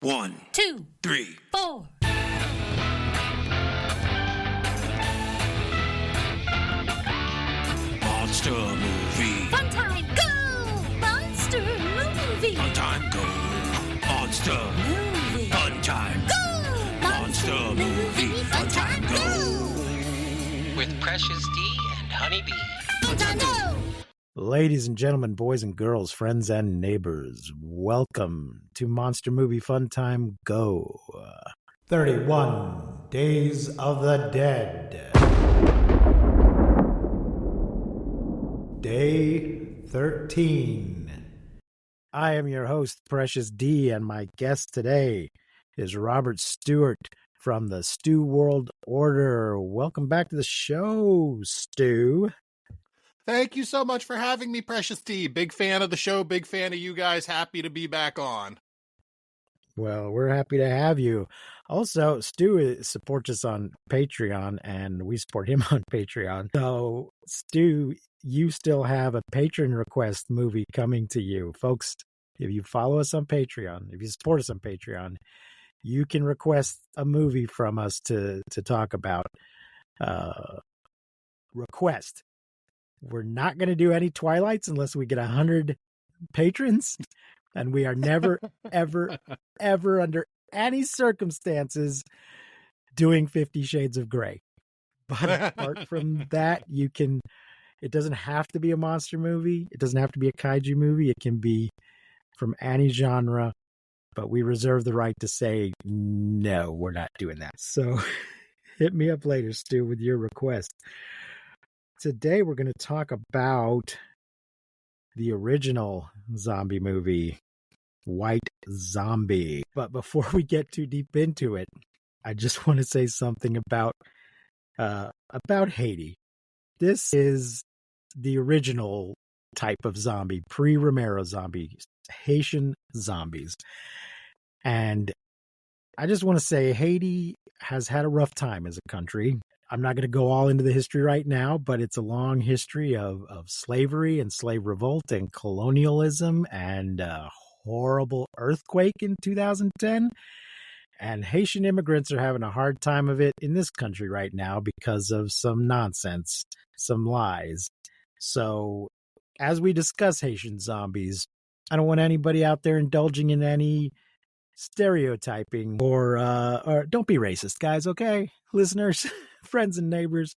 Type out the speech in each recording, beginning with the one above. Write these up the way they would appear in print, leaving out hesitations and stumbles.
1, 2, 3, 4. Monster movie. Fun time, go! Monster movie. Fun time, go. Monster. Movie. Fun time. Go! Monster movie. Fun time, go. With Precious D and Honeybee. Fun time, go! Ladies and gentlemen, boys and girls, friends and neighbors, welcome to Monster Movie Fun Time Go. 31 Days of the Dead. Day 13. I am your host, Precious D, and my guest today is Robert Stewart from the Stew World Order. Welcome back to the show, Stu. Thank you so much for having me, Precious D. Big fan of the show, big fan of you guys. Happy to be back on. Well, we're happy to have you. Also, Stu supports us on Patreon, and we support him on Patreon. So, Stu, you still have a patron request movie coming to you. Folks, if you follow us on Patreon, if you support us on Patreon, you can request a movie from us to talk about. Request. We're not going to do any Twilights unless we get 100 patrons. And we are never, ever, ever under any circumstances doing 50 Shades of Grey. But apart from that, it doesn't have to be a monster movie. It doesn't have to be a kaiju movie. It can be from any genre. But we reserve the right to say, no, we're not doing that. So hit me up later, Stu, with your request. Today, we're going to talk about the original zombie movie, White Zombie. But before we get too deep into it, I just want to say something about Haiti. This is the original type of zombie, pre-Romero zombies, Haitian zombies. And I just want to say Haiti has had a rough time as a country. I'm not going to go all into the history right now, but it's a long history of slavery and slave revolt and colonialism and a horrible earthquake in 2010. And Haitian immigrants are having a hard time of it in this country right now because of some nonsense, some lies. So as we discuss Haitian zombies, I don't want anybody out there indulging in any stereotyping or don't be racist, guys, okay? Listeners, friends and neighbors,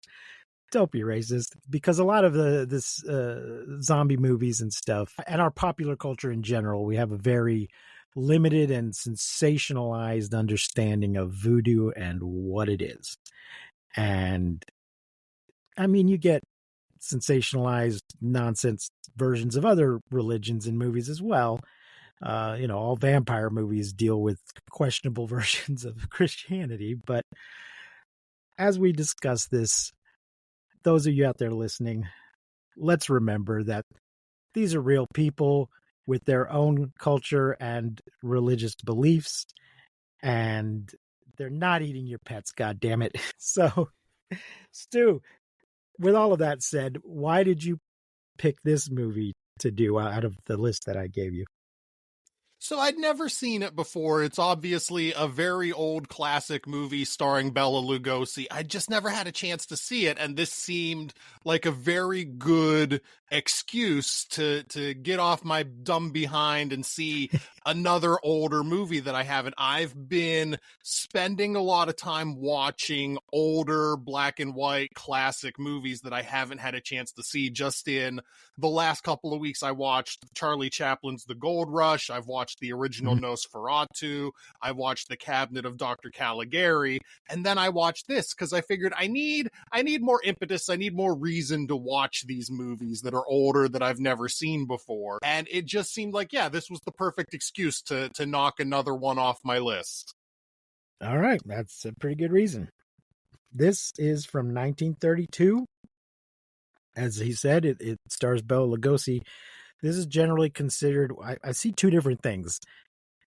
don't be racist, because a lot of this zombie movies and stuff and our popular culture in general, we have a very limited and sensationalized understanding of voodoo and what it is. And I mean, you get sensationalized nonsense versions of other religions in movies as well. All vampire movies deal with questionable versions of Christianity. But as we discuss this, those of you out there listening, let's remember that these are real people with their own culture and religious beliefs, and they're not eating your pets, goddammit. So, Stu, with all of that said, why did you pick this movie to do out of the list that I gave you? So I'd never seen it before. It's obviously a very old classic movie starring Bela Lugosi. I just never had a chance to see it, and this seemed like a very good excuse to get off my dumb behind and see another older movie that I haven't. I've been spending a lot of time watching older black and white classic movies that I haven't had a chance to see. Just in the last couple of weeks, I watched Charlie Chaplin's The Gold Rush. I've watched the original Nosferatu. I watched The Cabinet of Dr. Caligari. And then I watched this because I figured I need more impetus. I need more reason to watch these movies that are older that I've never seen before. And it just seemed like, yeah, this was the perfect excuse to knock another one off my list. All right. That's a pretty good reason. This is from 1932. As he said, it stars Bela Lugosi. This is generally considered, I see two different things.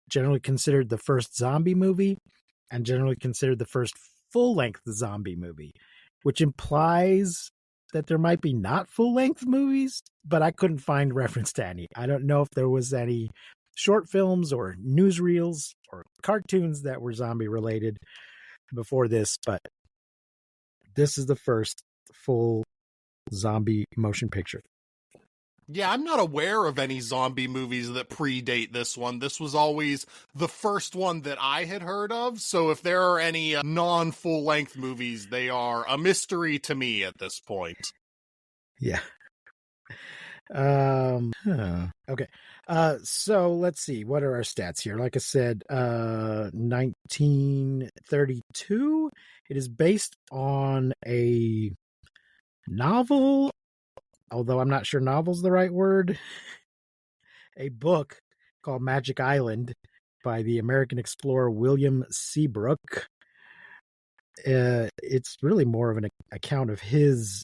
Generally considered the first zombie movie and generally considered the first full-length zombie movie, which implies that there might be not full-length movies, but I couldn't find reference to any. I don't know if there was any short films or newsreels or cartoons that were zombie related before this, but this is the first full zombie motion picture. Yeah, I'm not aware of any zombie movies that predate this one. This was always the first one that I had heard of. So if there are any non-full length movies, they are a mystery to me at this point. Yeah. Okay. So let's see. What are our stats here? Like I said, 1932. It is based on a novel, although I'm not sure novel's the right word. A book called Magic Island by the American explorer William Seabrook. It's really more of an account of his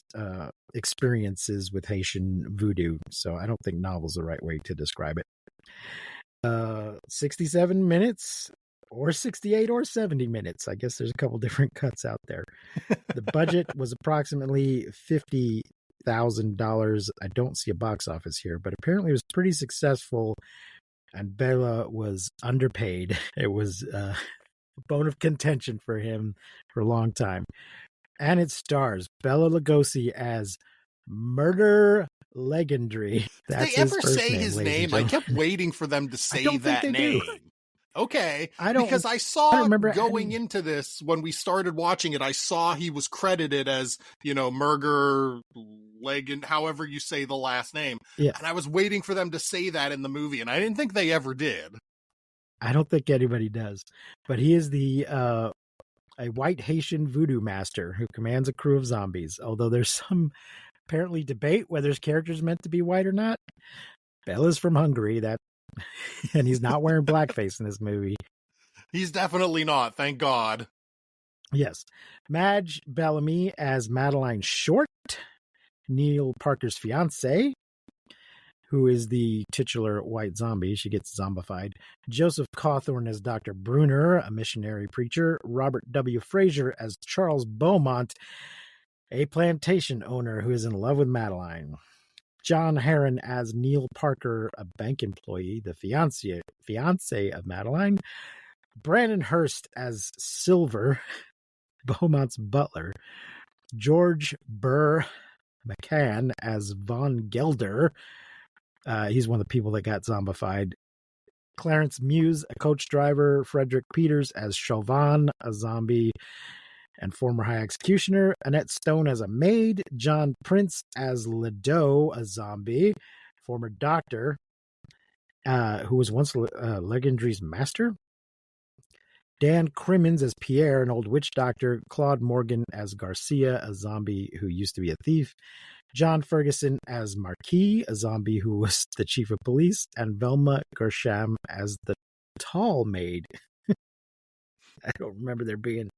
experiences with Haitian voodoo, so I don't think novel's the right way to describe it. 67 minutes, or 68 or 70 minutes. I guess there's a couple different cuts out there. The budget was approximately $50,000. I don't see a box office here, but apparently it was pretty successful, and Bela was underpaid. It was a bone of contention for him for a long time. And it stars Bela Lugosi as Murder Legendary. Did they ever say his name? I kept waiting for them to say that name. Okay, because I saw going into this, when we started watching it, I saw he was credited as, Murder Legend, however you say the last name. Yeah. And I was waiting for them to say that in the movie, and I didn't think they ever did. I don't think anybody does. But he is a white Haitian voodoo master who commands a crew of zombies, although there's some apparently debate whether his character is meant to be white or not. Bela's from Hungary, and he's not wearing blackface in this movie. He's definitely not, thank God. Yes. Madge Bellamy as Madeline Short, Neil Parker's fiancée, who is the titular white zombie. She gets zombified. Joseph Cawthorn as Dr. Bruner, a missionary preacher. Robert W. Fraser as Charles Beaumont, a plantation owner who is in love with Madeline. John Herron as Neil Parker, a bank employee, the fiance of Madeline. Brandon Hurst as Silver, Beaumont's butler. George Burr McCann as Von Gelder. He's one of the people that got zombified. Clarence Muse, a coach driver. Frederick Peters as Chauvin, a zombie and former high executioner. Annette Stone as a maid. John Prince as Ledoux, a zombie, former doctor, who was once Legendary's master. Dan Crimmins as Pierre, an old witch doctor. Claude Morgan as Garcia, a zombie who used to be a thief. John Ferguson as Marquis, a zombie who was the chief of police. And Velma Gersham as the tall maid. I don't remember there being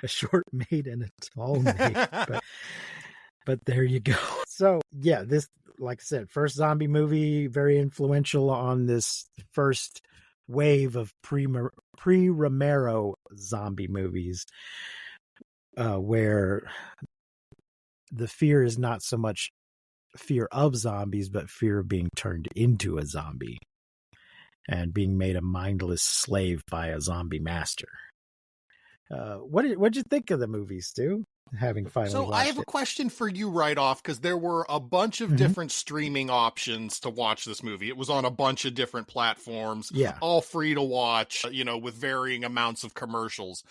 a short maid and a tall maid, but there you go. So yeah, this, like I said, first zombie movie, very influential on this first wave of pre-Romero zombie movies, where the fear is not so much fear of zombies, but fear of being turned into a zombie and being made a mindless slave by a zombie master. What'd you think of the movie, Stu? Having finally watched I have a question for you right off, because there were a bunch of different streaming options to watch this movie. It was on a bunch of different platforms, all free to watch, with varying amounts of commercials.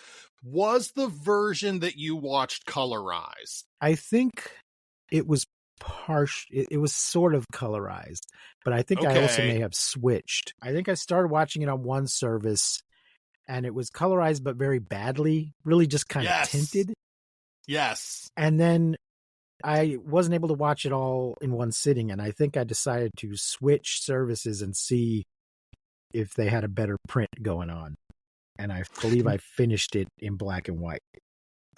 Was the version that you watched colorized? I think it was it was sort of colorized, but I think I also may have switched. I think I started watching it on one service, and it was colorized, but very badly, really just kind of tinted. Yes. And then I wasn't able to watch it all in one sitting, and I think I decided to switch services and see if they had a better print going on. And I believe I finished it in black and white.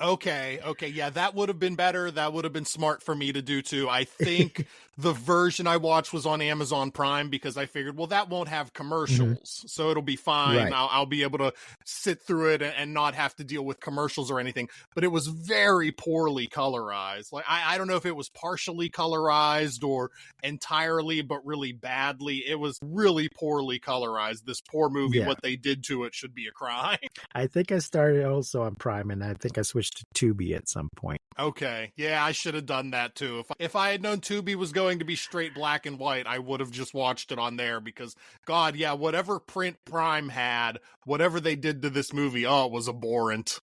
Okay, yeah, that would have been better. That would have been smart for me to do too. I think the version I watched was on Amazon Prime because I figured, well, that won't have commercials, so it'll be fine. Right. I'll be able to sit through it and not have to deal with commercials or anything. But it was very poorly colorized. Like I don't know if it was partially colorized or entirely, but really badly. It was really poorly colorized. This poor movie, Yeah. what they did to it should be a crime. I think I started also on Prime, and I think I switched to Tubi at some point. Okay, yeah, I should have done that too. If I had known Tubi was going to be straight black and white, I would have just watched it on there because, God, yeah, whatever print Prime had, whatever they did to this movie, oh, it was abhorrent.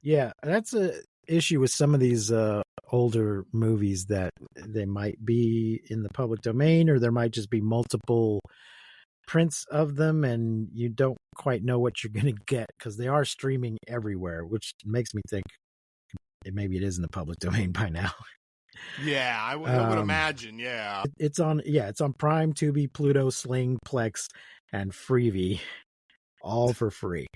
Yeah, that's a issue with some of these older movies that they might be in the public domain, or there might just be multiple prints of them, and you don't quite know what you're going to get because they are streaming everywhere, which makes me think maybe it is in the public domain by now. Yeah, I would imagine. Yeah, it's on Prime, Tubi, Pluto, Sling, Plex, and Freevee, all for free.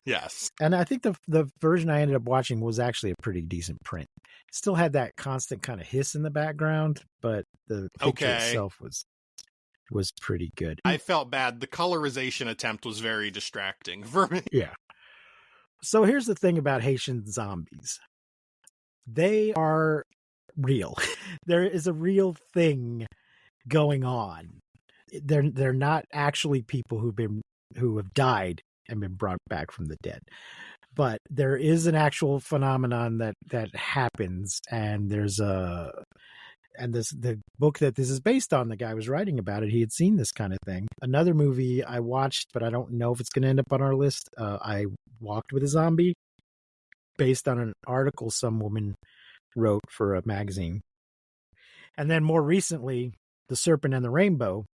yes. And I think the version I ended up watching was actually a pretty decent print. It still had that constant kind of hiss in the background, but the picture itself was pretty good. I felt bad. The colorization attempt was very distracting for me. Yeah. So here's the thing about Haitian zombies. They are real. There is a real thing going on. They're not actually people who have died and been brought back from the dead. But there is an actual phenomenon that happens, and the book that this is based on, the guy was writing about it. He had seen this kind of thing. Another movie I watched, but I don't know if it's going to end up on our list. I Walked with a Zombie, based on an article some woman wrote for a magazine. And then more recently, The Serpent and the Rainbow,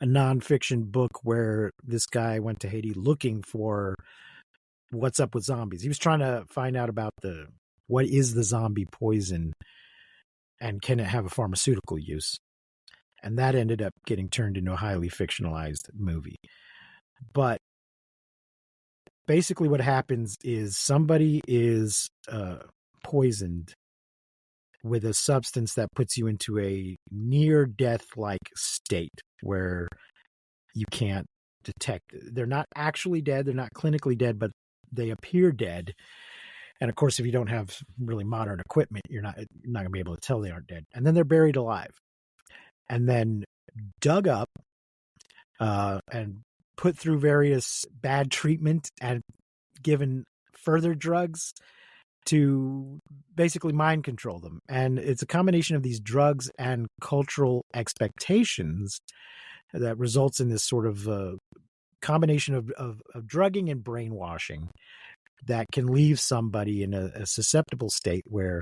a nonfiction book where this guy went to Haiti looking for what's up with zombies. He was trying to find out about what is the zombie poison and can it have a pharmaceutical use? And that ended up getting turned into a highly fictionalized movie. But basically what happens is somebody is poisoned with a substance that puts you into a near-death-like state where you can't detect. They're not actually dead. They're not clinically dead, but they appear dead. And of course, if you don't have really modern equipment, you're not going to be able to tell they aren't dead. And then they're buried alive and then dug up and put through various bad treatment and given further drugs to basically mind control them. And it's a combination of these drugs and cultural expectations that results in this sort of combination of drugging and brainwashing that can leave somebody in a susceptible state where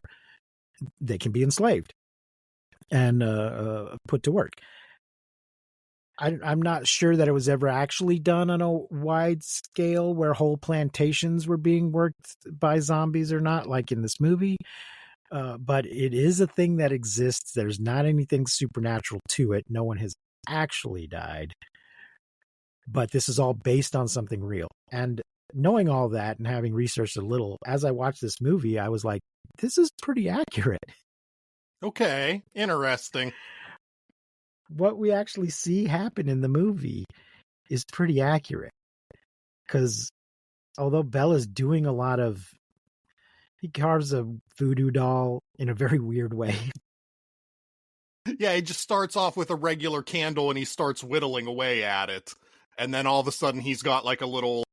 they can be enslaved and put to work. I'm not sure that it was ever actually done on a wide scale where whole plantations were being worked by zombies or not, like in this movie. But it is a thing that exists. There's not anything supernatural to it. No one has actually died. But this is all based on something real. And knowing all that and having researched a little, as I watched this movie, I was like, this is pretty accurate. Okay, interesting. What we actually see happen in the movie is pretty accurate. Because although Bella's doing a lot of, he carves a voodoo doll in a very weird way. Yeah, he just starts off with a regular candle and he starts whittling away at it. And then all of a sudden he's got like a little...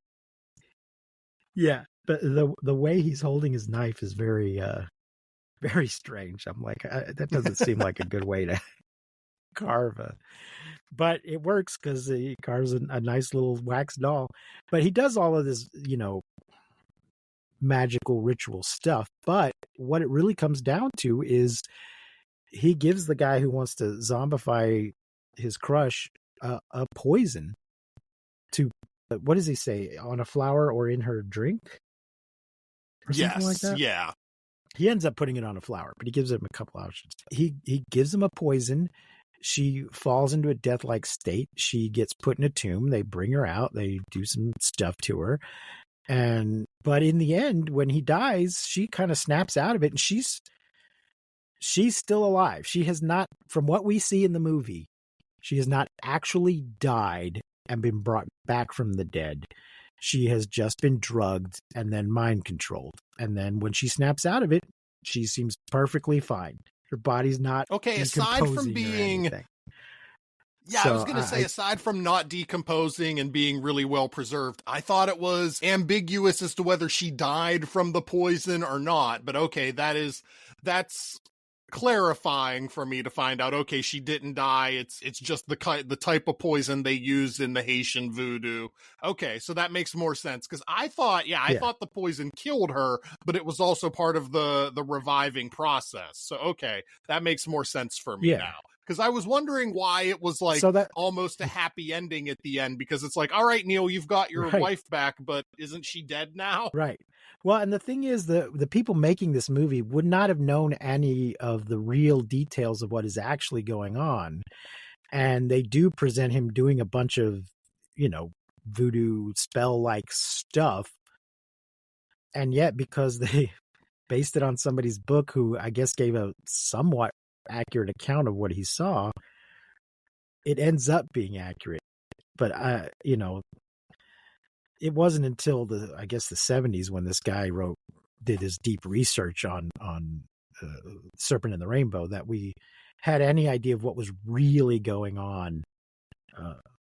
Yeah, but the way he's holding his knife is very, very strange. I'm like, that doesn't seem like a good way to carve but it works because he carves a nice little wax doll. But he does all of this, magical ritual stuff. But what it really comes down to is he gives the guy who wants to zombify his crush a poison to, what does he say, on a flower or in her drink? Or something like that? Yeah. He ends up putting it on a flower, but he gives him a couple options. He gives him a poison. She falls into a death-like state. She gets put in a tomb. They bring her out. They do some stuff to her. But in the end, when he dies, she kind of snaps out of it, and she's still alive. She has not, from what we see in the movie, she has not actually died and been brought back from the dead. She has just been drugged and then mind controlled. And then when she snaps out of it, she seems perfectly fine. Her body's not okay. Aside from decomposing or being, anything. yeah, So, I was going to say, aside from not decomposing and being really well preserved, I thought it was ambiguous as to whether she died from the poison or not. But okay, that's clarifying for me to find out. Okay, she didn't die. It's just the type of poison they use in the Haitian voodoo. Okay, so that makes more sense, because I thought the poison killed her, but it was also part of the reviving process. So okay, that makes more sense for me now. Because I was wondering why it was like almost a happy ending at the end, because it's like, all right, Neil, you've got your wife back, but isn't she dead now? Right. Well, and the thing is, the people making this movie would not have known any of the real details of what is actually going on. And they do present him doing a bunch of, voodoo spell-like stuff. And yet, because they based it on somebody's book who I guess gave a somewhat accurate account of what he saw, it ends up being accurate. But it wasn't until the 70s when this guy did his deep research on Serpent in the Rainbow that we had any idea of what was really going on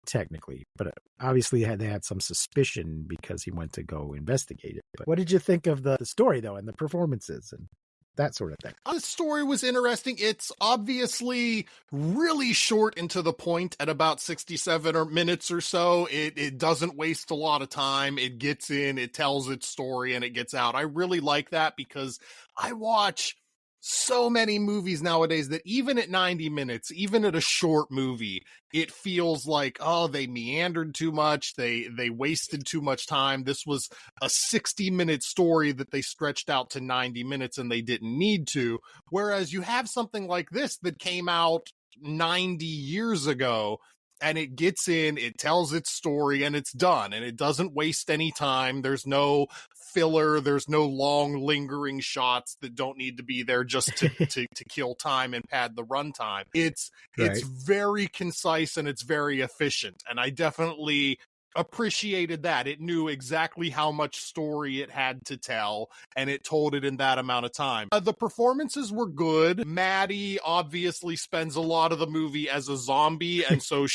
technically. But obviously they had some suspicion because he went to go investigate it. But what did you think of the story though, and the performances and that sort of thing? The story was interesting. It's obviously really short and to the point at about 67 minutes or so. It doesn't waste a lot of time. It gets in, it tells its story, and it gets out. I really like that, because I watch so many movies nowadays that even at 90 minutes, even at a short movie, it feels like, oh, they meandered too much. They wasted too much time. This was a 60-minute story that they stretched out to 90 minutes and they didn't need to. Whereas you have something like this that came out 90 years ago, and it gets in, it tells its story, and it's done, and it doesn't waste any time. There's no filler, there's no long lingering shots that don't need to be there just to kill time and pad the runtime. It's very concise and it's very efficient, and I definitely appreciated that. It knew exactly how much story it had to tell, and it told it in that amount of time. The performances were good. Maddie obviously spends a lot of the movie as a zombie, and so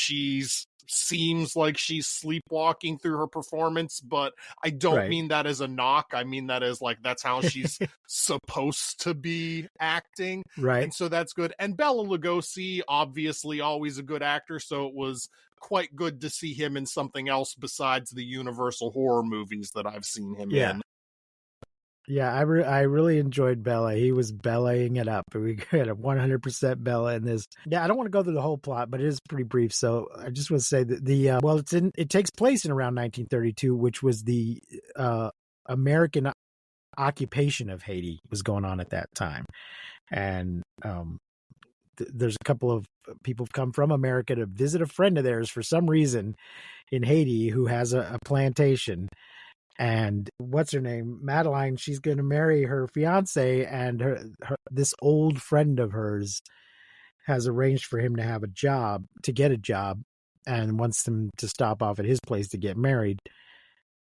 seems like she's sleepwalking through her performance, but I don't mean that as a knock. I mean that as like, that's how she's supposed to be acting. Right. And so that's good. And Bela Lugosi, obviously always a good actor, so it was quite good to see him in something else besides the Universal horror movies that I've seen him in. Yeah, I really enjoyed Bella. He was Bellaing it up. We got a 100% Bella in this. Yeah, I don't want to go through the whole plot, but it is pretty brief. So I just want to say that it takes place in around 1932, which was the American occupation of Haiti was going on at that time. And there's a couple of people come from America to visit a friend of theirs for some reason in Haiti who has a plantation. And what's her name? Madeline, she's going to marry her fiance, and this old friend of hers has arranged for him to get a job, and wants him to stop off at his place to get married.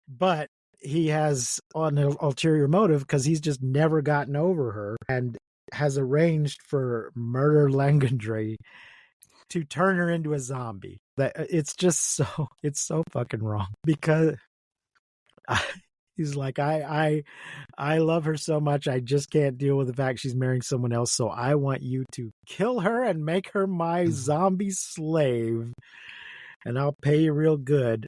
But he has an ulterior motive because he's just never gotten over her and has arranged for Murder Langandre to turn her into a zombie. It's so fucking wrong, because he's like, I love her so much, I just can't deal with the fact she's marrying someone else, so I want you to kill her and make her my zombie slave, and I'll pay you real good.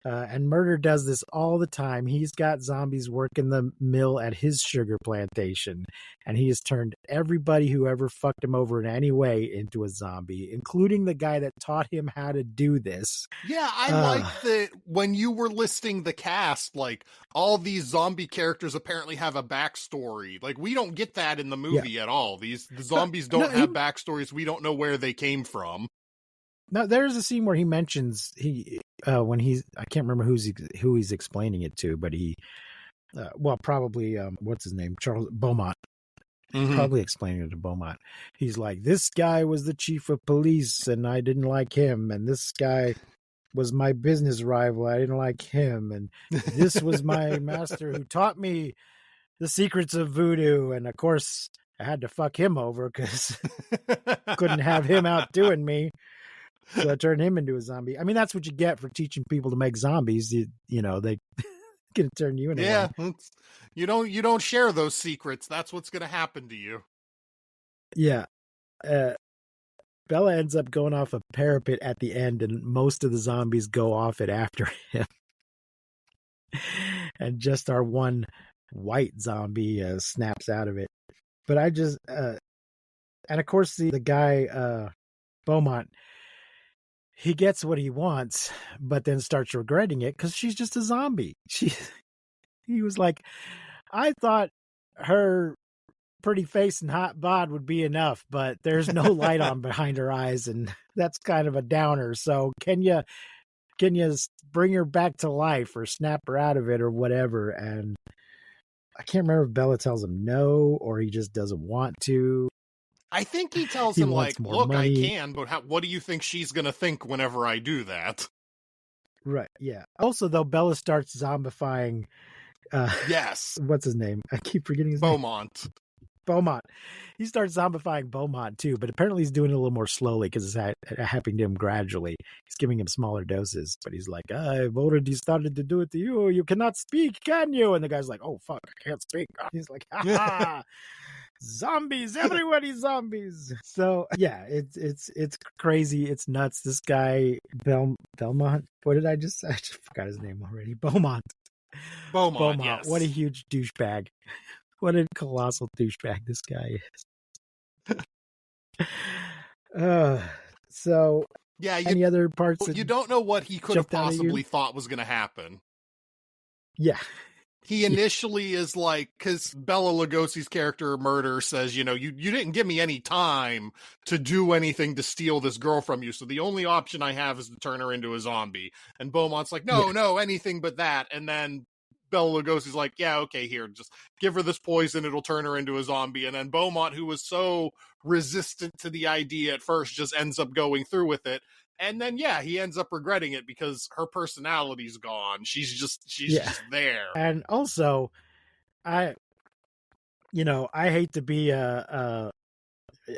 And Murder does this all the time. He's got zombies working the mill at his sugar plantation, and he has turned everybody who ever fucked him over in any way into a zombie, including the guy that taught him how to do this. Yeah, I like that when you were listing the cast, like, all these zombie characters apparently have a backstory. Like, we don't get that in the movie at all. The zombies don't have backstories. We don't know where they came from. No, there's a scene where he mentions when I can't remember who he's explaining it to, but he, probably what's his name, Charles Beaumont. Mhm. Probably explaining it to Beaumont. He's like, this guy was the chief of police, and I didn't like him, and this guy was my business rival. I didn't like him, and this was my master who taught me the secrets of voodoo, and of course I had to fuck him over because couldn't have him outdoing me. So I turned him into a zombie. I mean, that's what you get for teaching people to make zombies. You know, they can turn you into Yeah, one. you don't share those secrets. That's what's going to happen to you. Yeah. Bella ends up going off a parapet at the end, and most of the zombies go off it after him. And just our one white zombie snaps out of it. But I just, and of course the guy, Beaumont, he gets what he wants, but then starts regretting it because she's just a zombie. He was like, I thought her pretty face and hot bod would be enough, but there's no light on behind her eyes, and that's kind of a downer. So can you bring her back to life or snap her out of it or whatever? And I can't remember if Bella tells him no or he just doesn't want to. I think he tells He him, wants like, more look, money. I can, but what do you think she's going to think whenever I do that? Right, yeah. Also, though, Bella starts zombifying Yes. what's his name? I keep forgetting his name. Beaumont. He starts zombifying Beaumont too, but apparently he's doing it a little more slowly because it's happening to him gradually. He's giving him smaller doses, but he's like, I've already started to do it to you. You cannot speak, can you? And the guy's like, oh, fuck, I can't speak. He's like, ha zombies, everybody's zombies. So yeah, it's crazy. It's nuts. This guy, Belmont, what did I just say? I just forgot his name already. Beaumont, Yes. What a huge douchebag. What a colossal douchebag this guy is. So Yeah, any other parts? you don't know what he could have jumped out at you? possibly thought was going to happen. Yeah. He initially is like, because Bela Lugosi's character Murder says, you didn't give me any time to do anything to steal this girl from you, so the only option I have is to turn her into a zombie. And Beaumont's like, no, anything but that. And then Bela Lugosi's like, yeah, okay, here, just give her this poison, it'll turn her into a zombie. And then Beaumont, who was so resistant to the idea at first, just ends up going through with it. And then, yeah, he ends up regretting it because her personality's gone. She's just there. And also, I hate to be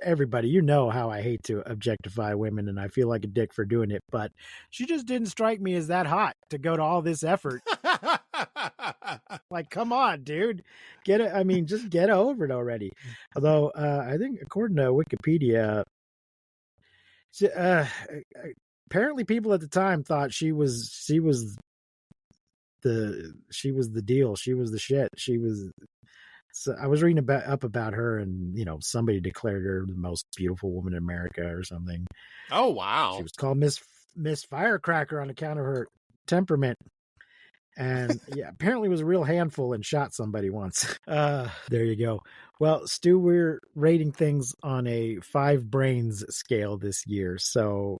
everybody, how I hate to objectify women, and I feel like a dick for doing it, but she just didn't strike me as that hot to go to all this effort. Like, come on, dude, get it. I mean, just get over it already. Although, I think according to Wikipedia, apparently people at the time thought she was the deal. She was the shit. So I was reading about her, and somebody declared her the most beautiful woman in America or something. Oh wow! She was called Miss Firecracker on account of her temperament, and yeah, apparently was a real handful and shot somebody once. There you go. Well, Stu, we're rating things on a 5 brains scale this year. So,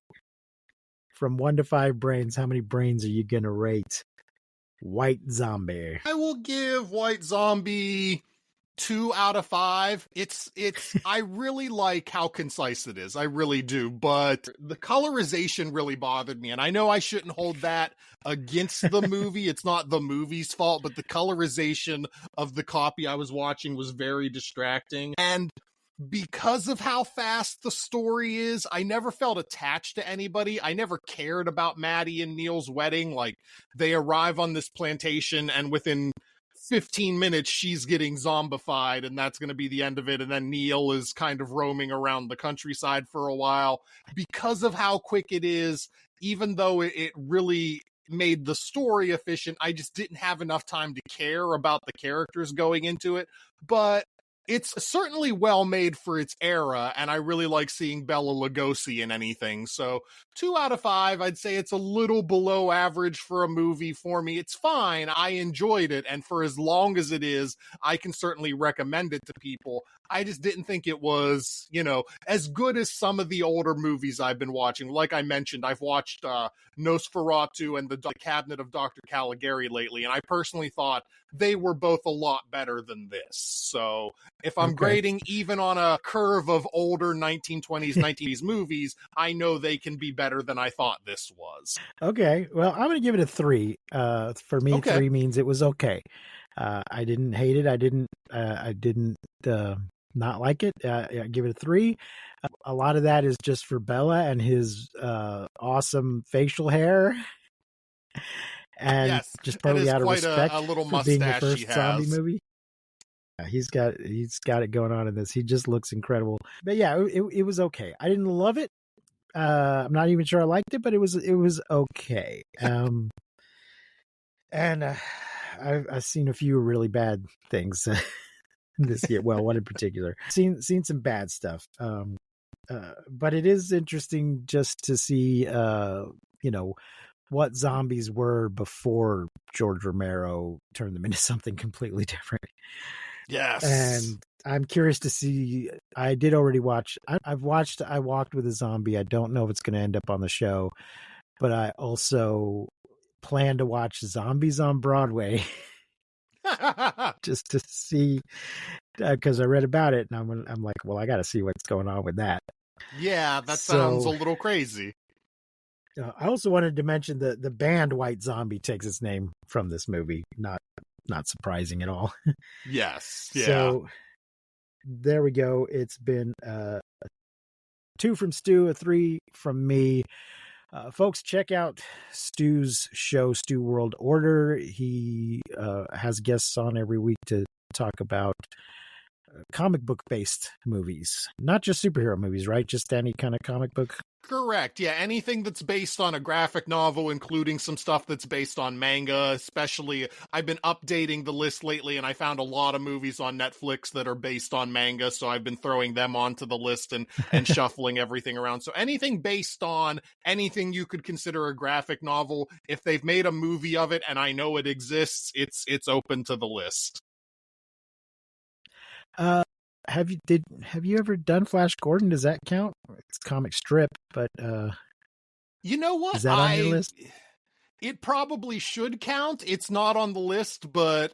from 1 to 5 brains, how many brains are you gonna rate White Zombie? I will give White Zombie 2 out of 5. It's I really like how concise it is. I really do. But the colorization really bothered me. And I know I shouldn't hold that against the movie. It's not the movie's fault, but the colorization of the copy I was watching was very distracting. And because of how fast the story is, I never felt attached to anybody. I never cared about Maddie and Neil's wedding. Like, they arrive on this plantation, and within 15 minutes she's getting zombified, and that's going to be the end of it. And then Neil is kind of roaming around the countryside for a while. Because of how quick it is, even though it really made the story efficient, I just didn't have enough time to care about the characters going into it. But it's certainly well made for its era, and I really like seeing Bela Lugosi in anything. So 2 out of 5, I'd say it's a little below average for a movie for me. It's fine. I enjoyed it, and for as long as it is, I can certainly recommend it to people. I just didn't think it was, you know, as good as some of the older movies I've been watching. Like I mentioned, I've watched Nosferatu and the Cabinet of Dr. Caligari lately, and I personally thought they were both a lot better than this. So if I'm grading even on a curve of older 1920s, 1980s movies, I know they can be better than I thought this was. Okay. Well, I'm going to give it a 3. For me, 3 means it was okay. I didn't hate it. I didn't not like it. I give it a 3. A lot of that is just for Bela and his awesome facial hair. And yes, just partly out of respect a little for being the mustache first zombie movie. He's got it going on in this. He just looks incredible. But yeah, it was okay. I didn't love it. I'm not even sure I liked it, but it was okay. And I've seen a few really bad things this year. Well, one in particular. Seen some bad stuff. But it is interesting just to see, what zombies were before George Romero turned them into something completely different. Yes. And I'm curious to see. I did already watch. I Walked with a Zombie. I don't know if it's going to end up on the show, but I also plan to watch Zombies on Broadway just to see, because I read about it and I'm like, well, I got to see what's going on with that. Yeah, that sounds a little crazy. I also wanted to mention the band White Zombie takes its name from this movie. Not surprising at all. Yes. Yeah. So there we go. It's been 2 from Stu, a 3 from me. Folks, check out Stu's show, Stu World Order. He has guests on every week to talk about comic book based movies, not just superhero movies, right? Just any kind of comic book. Correct. Yeah, anything that's based on a graphic novel, including some stuff that's based on manga. Especially, I've been updating the list lately, and I found a lot of movies on Netflix that are based on manga, so I've been throwing them onto the list and shuffling everything around. So anything based on anything you could consider a graphic novel, if they've made a movie of it and I know it exists, it's open to the list. Have you ever done Flash Gordon? Does that count? It's comic strip, but you know what? Is that on your list? It probably should count. It's not on the list, but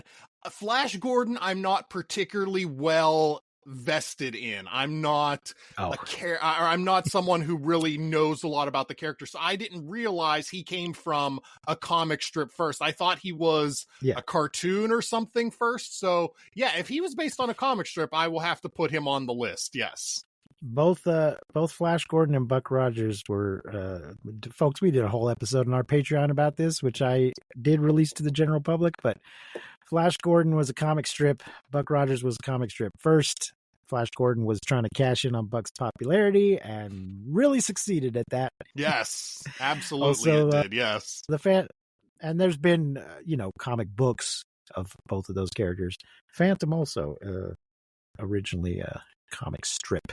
Flash Gordon, I'm not particularly well vested in. I'm not I'm not someone who really knows a lot about the character, so I didn't realize he came from a comic strip first. I thought he was a cartoon or something first. So yeah, if he was based on a comic strip, I will have to put him on the list. Yes. Both Flash Gordon and Buck Rogers were folks. We did a whole episode on our Patreon about this, which I did release to the general public. But Flash Gordon was a comic strip. Buck Rogers was a comic strip first. Flash Gordon was trying to cash in on Buck's popularity and really succeeded at that. Yes, absolutely, also, it did. Yes, and there's been comic books of both of those characters. Phantom also originally a comic strip.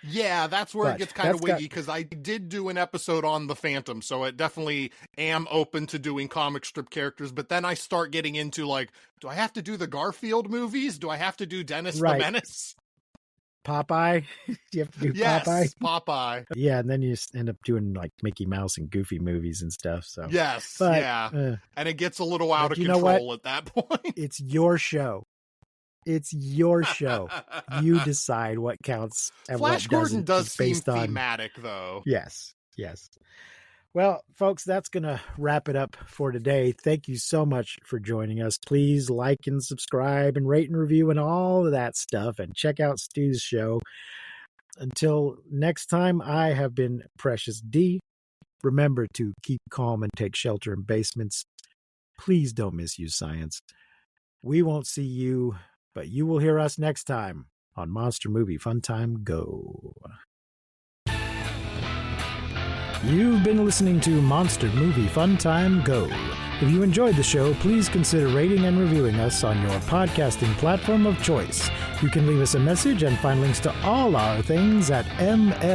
Yeah, that's where it gets kind of wiggy, because I did do an episode on the Phantom, so it definitely am open to doing comic strip characters, but then I start getting into, like, do I have to do the Garfield movies? Do I have to do Dennis the Menace? Popeye? Do you have to do Popeye? Popeye. Yeah, and then you end up doing, like, Mickey Mouse and Goofy movies and stuff. So yes, and it gets a little out of control at that point. It's your show. It's your show. You decide what counts and Flash what Gordon does seem based on thematic, though. Yes. Well, folks, that's going to wrap it up for today. Thank you so much for joining us. Please like and subscribe and rate and review and all of that stuff, and check out Stu's show. Until next time, I have been Precious D. Remember to keep calm and take shelter in basements. Please don't misuse science. We won't see you, but you will hear us next time on Monster Movie Fun Time Go. You've been listening to Monster Movie Fun Time Go. If you enjoyed the show, please consider rating and reviewing us on your podcasting platform of choice. You can leave us a message and find links to all our things at mmftg.com.